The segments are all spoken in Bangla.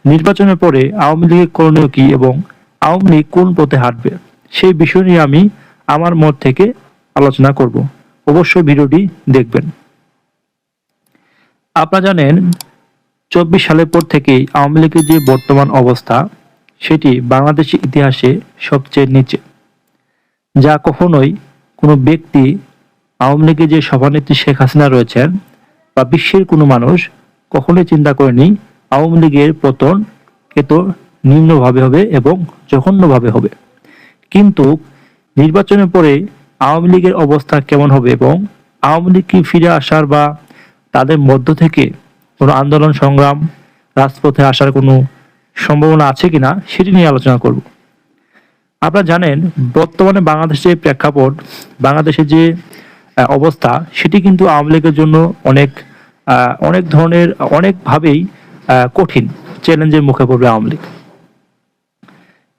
নির্বাচনের পরে আওয়ামী লীগের করণীয় কি এবং আওয়ামী লীগ কোন পথে হাঁটবে সেই বিষয় নিয়ে আমি আমার মত থেকে আলোচনা করব। অবশ্যই ভিডিওটি দেখবেন। আপনারা জানেন 24 সালের পর থেকেই আওয়ামী লীগের যে বর্তমান অবস্থা সেটি বাংলাদেশের ইতিহাসে সবচেয়ে নিচে, যা কখনোই কোনো ব্যক্তি, আওয়ামী লীগের যে সভানেত্রী শেখ হাসিনা রয়েছেন বা বিশ্বের কোনো মানুষ কখনোই চিন্তা করেনি আওয়ামী লীগের পতন এত নিম্নভাবে হবে এবং জঘন্যভাবে হবে। কিন্তু নির্বাচনের পরে আওয়ামী লীগের অবস্থা কেমন হবে এবং আওয়ামী লীগ কি ফিরে আসার বা তাদের মধ্য থেকে কোনো আন্দোলন সংগ্রাম রাজপথে আসার কোনো সম্ভাবনা আছে কিনা সেটি নিয়ে আলোচনা করব। আপনারা জানেন বর্তমানে বাংলাদেশের প্রেক্ষাপট, বাংলাদেশের যে অবস্থা সেটি কিন্তু আওয়ামী লীগের জন্য অনেক ধরনের অনেকভাবেই কঠিন চ্যালেঞ্জের মুখে পড়বে আওয়ামী লীগ।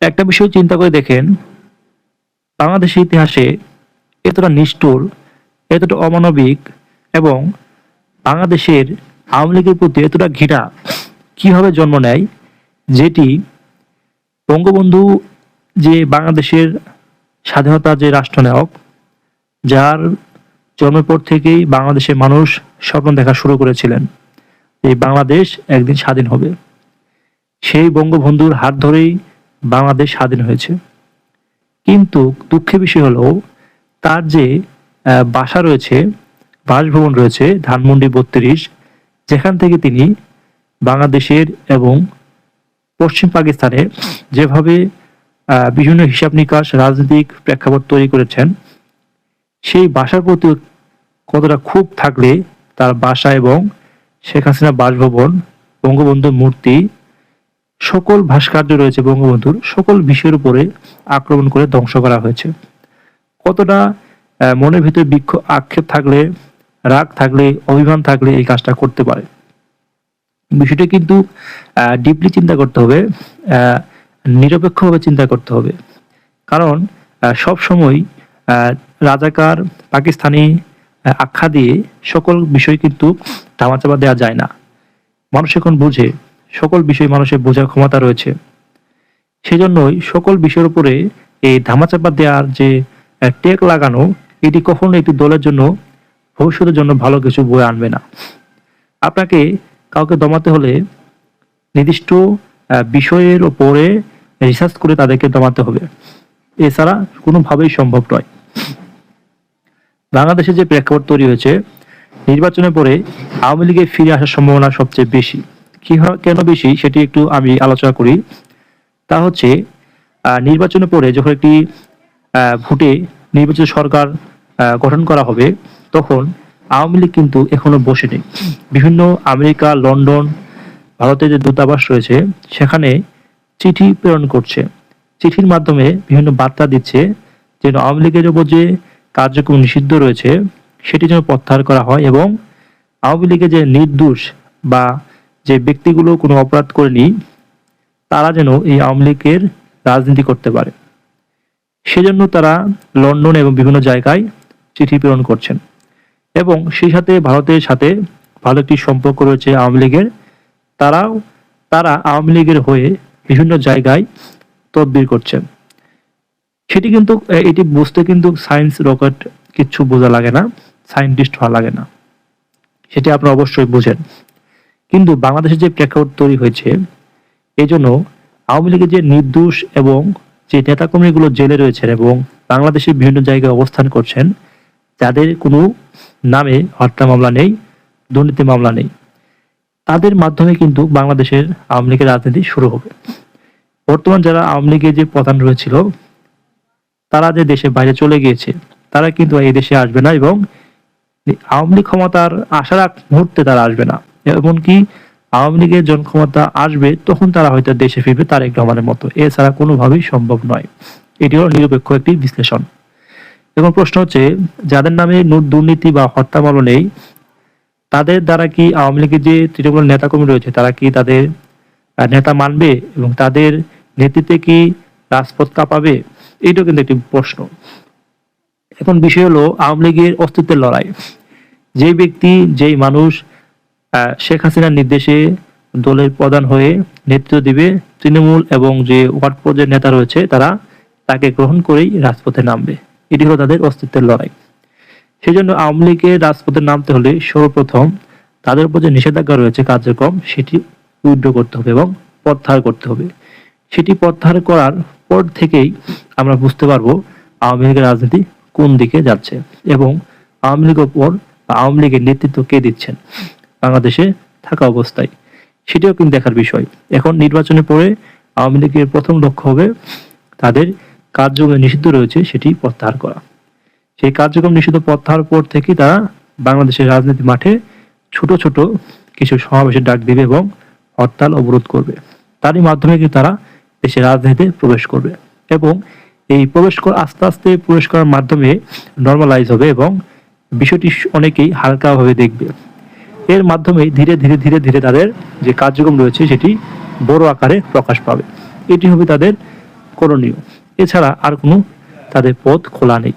একটা বিষয় চিন্তা করে দেখেন, বাংলাদেশের ইতিহাসে এতটা নিষ্ঠুর, এতটা অমানবিক এবং বাংলাদেশের আওয়ামী লীগের প্রতি এতটা ঘৃণা কিভাবে জন্ম নেয়, যেটি বঙ্গবন্ধু যে বাংলাদেশের স্বাধীনতা যে রাষ্ট্রনায়ক, যার জন্মের পর থেকেই বাংলাদেশের মানুষ স্বপ্ন দেখা শুরু করেছিলেন এই বাংলাদেশ একদিন স্বাধীন হবে। সেই বঙ্গবন্ধুর হাত ধরেই বাংলাদেশ স্বাধীন হয়েছে। কিন্তু দুঃখের বিষয় হলো তার যে বাসা রয়েছে, বাসভবন রয়েছে ধানমন্ডি 32, যেখান থেকে তিনি বাংলাদেশের এবং পশ্চিম পাকিস্তানে যেভাবে বিভিন্ন হিসাব নিকাশ রাজনৈতিক প্রেক্ষাপট তৈরি করেছেন, সেই বাসার প্রতি কতটা ক্ষোভ থাকলে তার বাসা এবং শেখ হাসিনা বাসভবন, বঙ্গবন্ধুর মূর্তি, সকল ভাস্কর্য রয়েছে বঙ্গবন্ধুর সকল বিষয়ের উপরে আক্রমণ করে ধ্বংস করা হয়েছে। কতটা মনের ভিতরে আক্ষেপ থাকলে, রাগ থাকলে, অভিমান থাকলে এই কাজটা করতে পারে। বিষয়টা কিন্তু ডিপলি চিন্তা করতে হবে, নিরপেক্ষভাবে চিন্তা করতে হবে। কারণ সব সময় রাজাকার পাকিস্তানি আখ্যা দিয়ে সকল বিষয় কিন্তু ধামাচাপা দেওয়া যায় না। মানুষ এখন বুঝে, সকল বিষয় মানুষের বোঝার ক্ষমতা রয়েছে। সেজন্যই সকল বিষয়ের উপরে এই ধামাচাপা দেওয়ার যে টেক লাগানো, এটি কখনো একটি দলের জন্য ভবিষ্যতের জন্য ভালো কিছু বয়ে আনবে না। আপনাকে কাউকে দমাতে হলে নির্দিষ্ট বিষয়ের উপরে রিসার্চ করে তাদেরকে দমাতে হবে, এছাড়া কোনোভাবেই সম্ভব নয়। বাংলাদেশে যে প্রেক্ষাপট তৈরি হয়েছে, নির্বাচনের পরে আওয়ামী লীগের ফিরে আসার সম্ভাবনা সবচেয়ে বেশি। কেন বেশি সেটি একটু আমি আলোচনা করি। তা হচ্ছে নির্বাচনের পরে যখন একটি ভোটে নির্বাচিত সরকার গঠন করা হবে, তখন আওয়ামী লীগ কিন্তু এখনো বসে নেই। বিভিন্ন আমেরিকা, লন্ডন, ভারতের যে দূতাবাস রয়েছে সেখানে চিঠি প্রেরণ করছে। চিঠির মাধ্যমে বিভিন্ন বার্তা দিচ্ছে যেন আওয়ামী লীগের উপর যে কার্যক্রম নিষিদ্ধ রয়েছে সেটি যেন প্রত্যাহার করা হয় এবং আওয়ামী লীগের যে নির্দোষ বা যে ব্যক্তিগুলো কোনো অপরাধ করেনি তারা যেন এই আওয়ামী লীগের রাজনীতি করতে পারে। সেজন্য তারা লন্ডন এবং বিভিন্ন জায়গায় চিঠি প্রেরণ করছেন এবং সেই সাথে ভারতের সাথে ভালো একটি সম্পর্ক রয়েছে আওয়ামী লীগের। তারা আওয়ামী লীগের হয়ে বিভিন্ন জায়গায় তদবির করছেন। সেটি কিন্তু এটি বুঝতে কিন্তু সায়েন্স রকেট কিচ্ছু বোঝা লাগে না, সায়েন্টিস্ট হওয়া লাগে না, সেটি আপনারা অবশ্যই বুঝেন। কিন্তু বাংলাদেশের যে প্রেক্ষাপট তৈরি হয়েছে, এই জন্য আওয়ামী লীগের যে নির্দোষ এবং যে নেতাকর্মীগুলো জেলে রয়েছেন এবং বাংলাদেশের বিভিন্ন জায়গায় অবস্থান করছেন, যাদের কোনো নামে হত্যা মামলা নেই, দুর্নীতি মামলা নেই, তাদের মাধ্যমে কিন্তু বাংলাদেশের আওয়ামী লীগের রাজনীতি শুরু হবে। বর্তমান যারা আওয়ামী লীগের যে প্রধান রয়েছিল তারা যে দেশের বাইরে চলে গিয়েছে, তারা কিন্তু এই দেশে আসবে না এবং আওয়ামী লীগ ক্ষমতার আসার আগ মুহূর্তে তারা আসবে না। এমনকি আওয়ামী লীগের জন ক্ষমতা আসবে তখন তারা হয়তো দেশে ফিরবে তারেক রহমানের মতো, এছাড়া কোনোভাবেই সম্ভব নয়। এটি হলো নিরপেক্ষ একটি বিশ্লেষণ। এখন প্রশ্ন হচ্ছে, যাদের নামে দুর্নীতি বা হত্যা মামলা নেই, তাদের দ্বারা কি আওয়ামী লীগের যে তৃণমূল নেতাকর্মী রয়েছে তারা কি তাদের নেতা মানবে এবং তাদের নেতৃত্বে কি রাজপথ কাঁপাবে? এইটাও কিন্তু একটি প্রশ্ন। এখন বিষয় হলো আওয়ামী লীগের অস্তিত্বের লড়াই। যেই ব্যক্তি, যেই মানুষ শেখ হাসিনার নির্দেশে দলের প্রধান হয়ে নেতৃত্ব দিবে। তৃণমূল এবং যে ওয়ার্ড পর্যায়ের নেতা রয়েছে তারা তাকে গ্রহণ করেই রাজপথে নামবে। এটি হলো তাদের অস্তিত্বের লড়াই। সেই জন্য আওয়ামী লীগের রাজপথে নামতে হলে সর্বপ্রথম তাদের উপর যে নিষেধাজ্ঞা রয়েছে কার্যক্রম সেটি উইথড্র করতে হবে এবং প্রত্যাহার করতে হবে। সেটি প্রত্যাহার করার পর থেকেই আমরা বুঝতে পারবো আওয়ামী লীগের রাজনীতি কোন দিকে যাচ্ছে এবং আওয়ামী লীগের উপর বা আওয়ামী লীগের নেতৃত্ব কে দিচ্ছেন বাংলাদেশে থাকা অবস্থায়, সেটিও কিন্তু দেখার বিষয়। এখন নির্বাচনের পরে আওয়ামী লীগের প্রথম লক্ষ্য হবে তাদের কার্যক্রম নিষিদ্ধ রয়েছে সেটি প্রত্যাহার করা। সেই কার্যক্রম নিষিদ্ধ প্রত্যাহার পর থেকেই তারা বাংলাদেশের রাজনীতি মাঠে ছোট ছোট কিছু সমাবেশের ডাক দিবে এবং হরতাল অবরোধ করবে। তারই মাধ্যমে কিন্তু তারা দেশের রাজনীতিতে প্রবেশ করবে এবং এই আস্তে আস্তে প্রবেশ করার মাধ্যমে নর্মালাইজ হবে এবং বিষয়টি অনেকেই হালকাভাবে দেখবে। এর মাধ্যমে ধীরে ধীরে ধীরে ধীরে তাদের যে কার্যক্রম রয়েছে সেটি বড় আকারে প্রকাশ পাবে। এটি হবে তাদের করণীয়। এছাড়া আর কোনো তাদের পথ খোলা নেই।